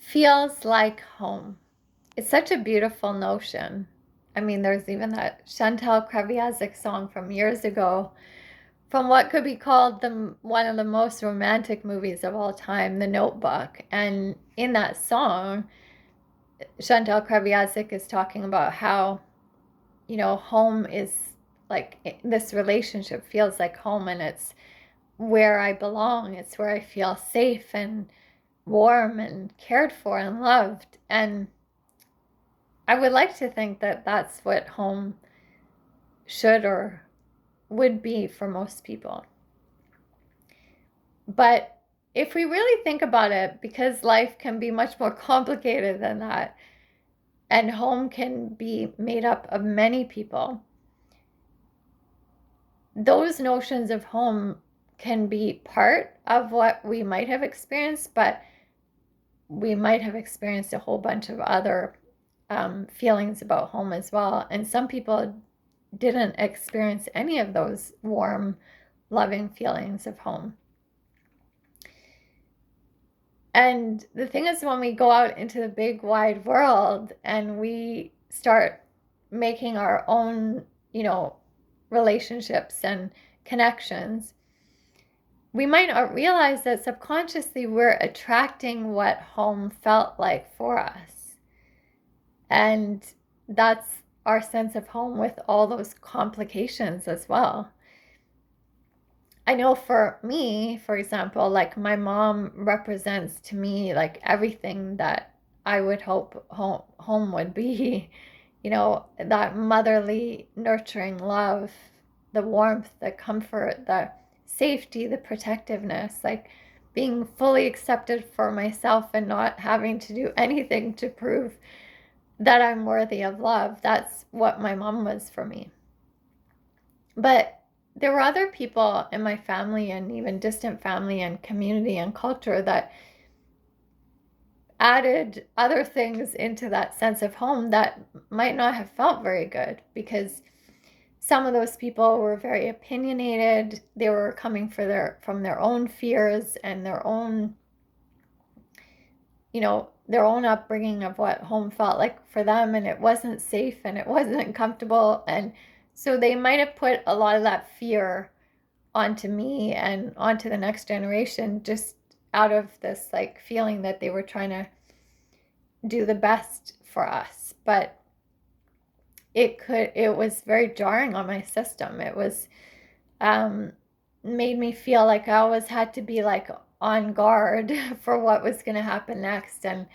Feels like home. It's such a beautiful notion. I mean, there's even that Chantal Kreviazuk song from years ago, from what could be called one of the most romantic movies of all time, The Notebook. And in that song, Chantal Kreviazuk is talking about how, home is like this relationship feels like home, and it's where I belong. It's where I feel safe and warm and cared for and loved. And I would like to think that that's what home should or would be for most people. But if we really think about it, because life can be much more complicated than that, and home can be made up of many people, those notions of home can be part of what we might have experienced, but we might have experienced a whole bunch of other feelings about home as well. And some people didn't experience any of those warm, loving feelings of home. And the thing is, when we go out into the big wide world and we start making our own, relationships and connections, we might not realize that subconsciously we're attracting what home felt like for us. And that's our sense of home with all those complications as well. I know for me, for example, like my mom represents to me like everything that I would hope home would be. That motherly, nurturing love, the warmth, the comfort, the safety, the protectiveness, like being fully accepted for myself and not having to do anything to prove that I'm worthy of love. That's what my mom was for me. But there were other people in my family and even distant family and community and culture that added other things into that sense of home that might not have felt very good, because some of those people were very opinionated. They were coming from their own fears and their own upbringing of what home felt like for them, and it wasn't safe and it wasn't comfortable. And so they might have put a lot of that fear onto me and onto the next generation, just out of this like feeling that they were trying to do the best for us. But it was very jarring on my system. It was made me feel like I always had to be like on guard for what was going to happen next, and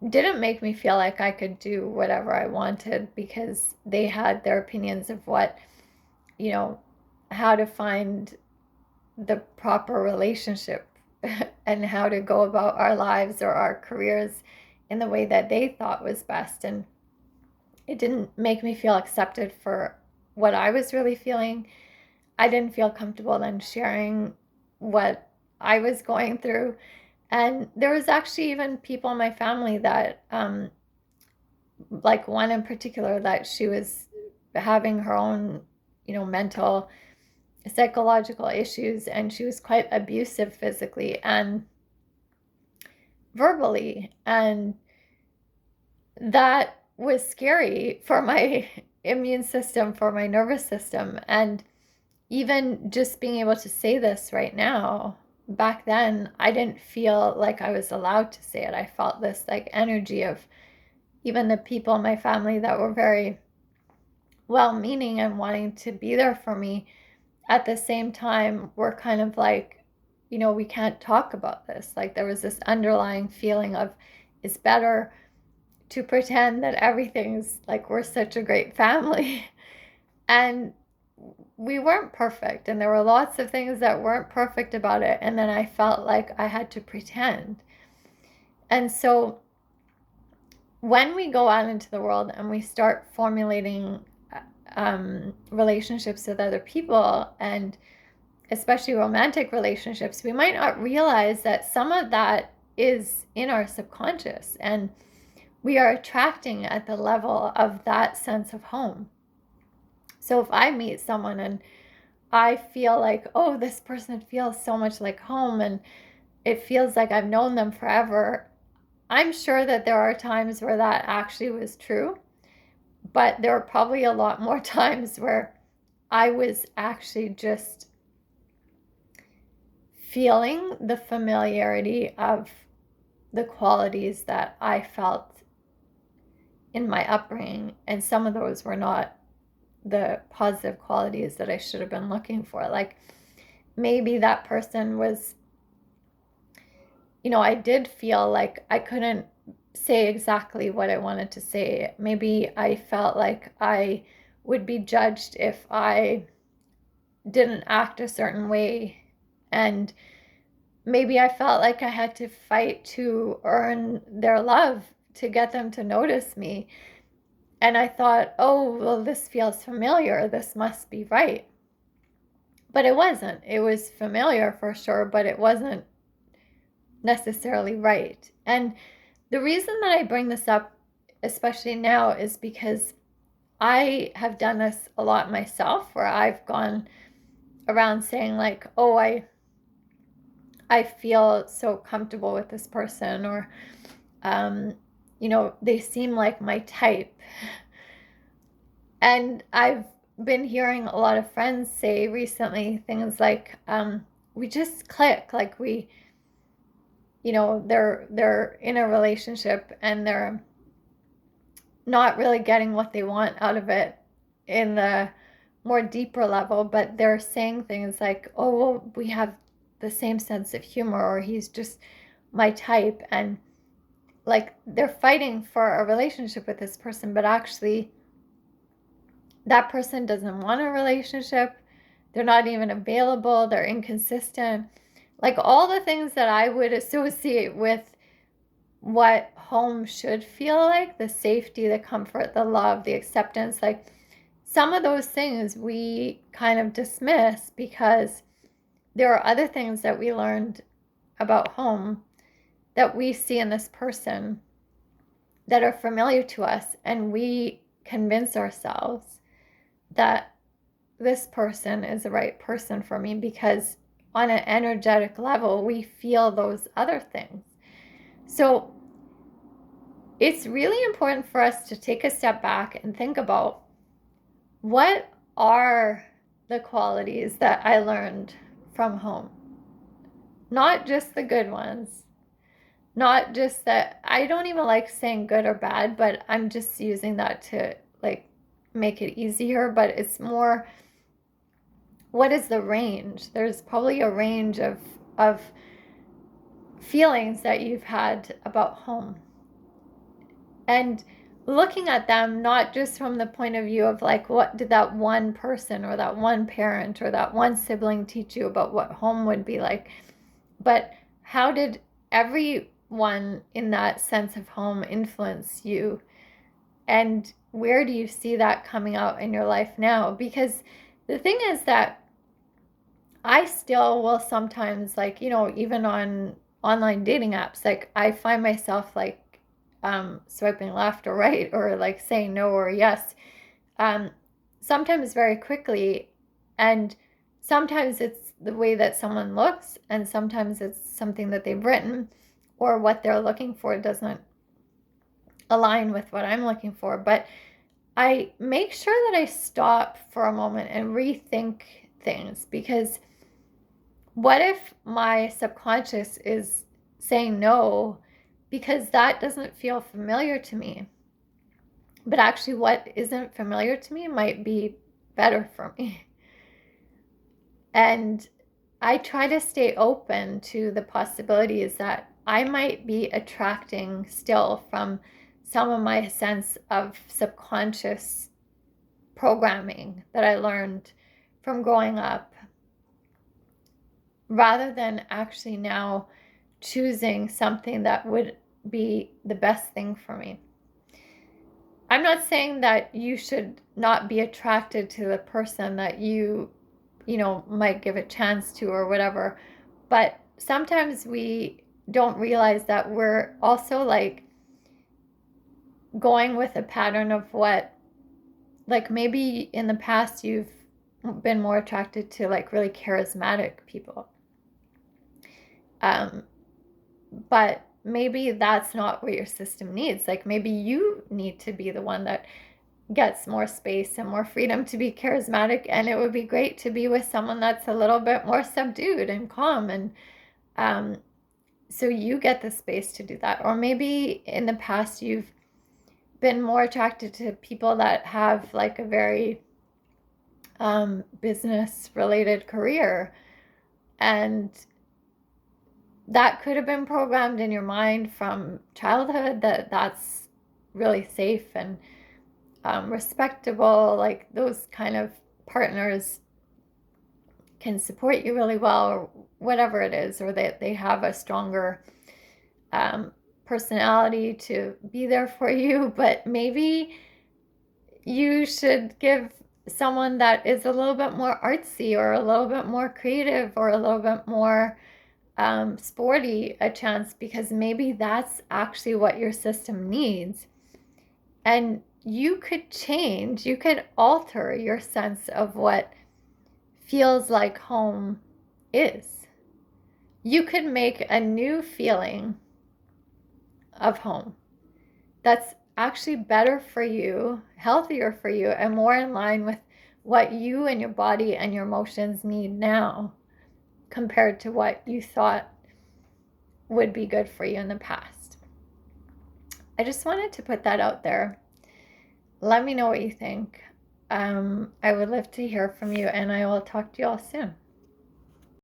didn't make me feel like I could do whatever I wanted, because they had their opinions of what, how to find the proper relationship and how to go about our lives or our careers in the way that they thought was best. And it didn't make me feel accepted for what I was really feeling. I didn't feel comfortable then sharing what I was going through. And there was actually even people in my family that, like one in particular, that she was having her own, mental, psychological issues, and she was quite abusive physically and verbally. And that was scary for my immune system, for my nervous system. And even just being able to say this right now, back then, I didn't feel like I was allowed to say it. I felt this like energy of even the people in my family that were very well meaning and wanting to be there for me, at the same time were kind of like, we can't talk about this. Like there was this underlying feeling of, it's better to pretend that everything's like we're such a great family. And we weren't perfect, and there were lots of things that weren't perfect about it, and then I felt like I had to pretend. And so when we go out into the world and we start formulating relationships with other people, and especially romantic relationships, we might not realize that some of that is in our subconscious, and we are attracting at the level of that sense of home. So if I meet someone and I feel like, oh, this person feels so much like home, and it feels like I've known them forever. I'm sure that there are times where that actually was true, but there are probably a lot more times where I was actually just feeling the familiarity of the qualities that I felt in my upbringing, and some of those were not the positive qualities that I should have been looking for. Like maybe that person was, I did feel like I couldn't say exactly what I wanted to say. Maybe I felt like I would be judged if I didn't act a certain way. And maybe I felt like I had to fight to earn their love, to get them to notice me. And I thought, oh, well, this feels familiar. This must be right. But it wasn't. It was familiar for sure, but it wasn't necessarily right. And the reason that I bring this up, especially now, is because I have done this a lot myself, where I've gone around saying like, oh, I feel so comfortable with this person, or they seem like my type. And I've been hearing a lot of friends say recently things like, we just click, like they're in a relationship and they're not really getting what they want out of it in the more deeper level, but they're saying things like, oh, well, we have the same sense of humor, or he's just my type. And like they're fighting for a relationship with this person, but actually that person doesn't want a relationship. They're not even available. They're inconsistent. Like all the things that I would associate with what home should feel like, the safety, the comfort, the love, the acceptance, like some of those things we kind of dismiss because there are other things that we learned about home that we see in this person that are familiar to us, and we convince ourselves that this person is the right person for me because on an energetic level we feel those other things. So it's really important for us to take a step back and think about, what are the qualities that I learned from home? Not just the good ones, not just that. I don't even like saying good or bad, but I'm just using that to like make it easier. But it's more, what is the range? There's probably a range of feelings that you've had about home, and looking at them not just from the point of view of like, what did that one person or that one parent or that one sibling teach you about what home would be like, but how did everyone in that sense of home influence you, and where do you see that coming out in your life now? Because the thing is that I still will sometimes, like, even on online dating apps, like I find myself like swiping left or right, or like saying no or yes, um, sometimes very quickly. And sometimes it's the way that someone looks, and sometimes it's something that they've written, or what they're looking for doesn't align with what I'm looking for. But I make sure that I stop for a moment and rethink things, because what if my subconscious is saying no because that doesn't feel familiar to me? But actually, what isn't familiar to me might be better for me. And I try to stay open to the possibilities that I might be attracting still from some of my sense of subconscious programming that I learned from growing up, rather than actually now choosing something that would be the best thing for me. I'm not saying that you should not be attracted to the person that you might give a chance to or whatever, but sometimes we don't realize that we're also like going with a pattern of what, like maybe in the past you've been more attracted to like really charismatic people. But maybe that's not what your system needs. Like maybe you need to be the one that gets more space and more freedom to be charismatic, and it would be great to be with someone that's a little bit more subdued and calm, and um, so you get the space to do that. Or maybe in the past you've been more attracted to people that have like a very business related career, and that could have been programmed in your mind from childhood that that's really safe and respectable, like those kind of partners can support you really well, or whatever it is, or that they have a stronger personality to be there for you. But maybe you should give someone that is a little bit more artsy or a little bit more creative or a little bit more sporty a chance, because maybe that's actually what your system needs. And you could change, you could alter your sense of what feels like home is. You could make a new feeling of home that's actually better for you, healthier for you, and more in line with what you and your body and your emotions need now compared to what you thought would be good for you in the past. I just wanted to put that out there. Let me know what you think. I would love to hear from you, and I will talk to you all soon.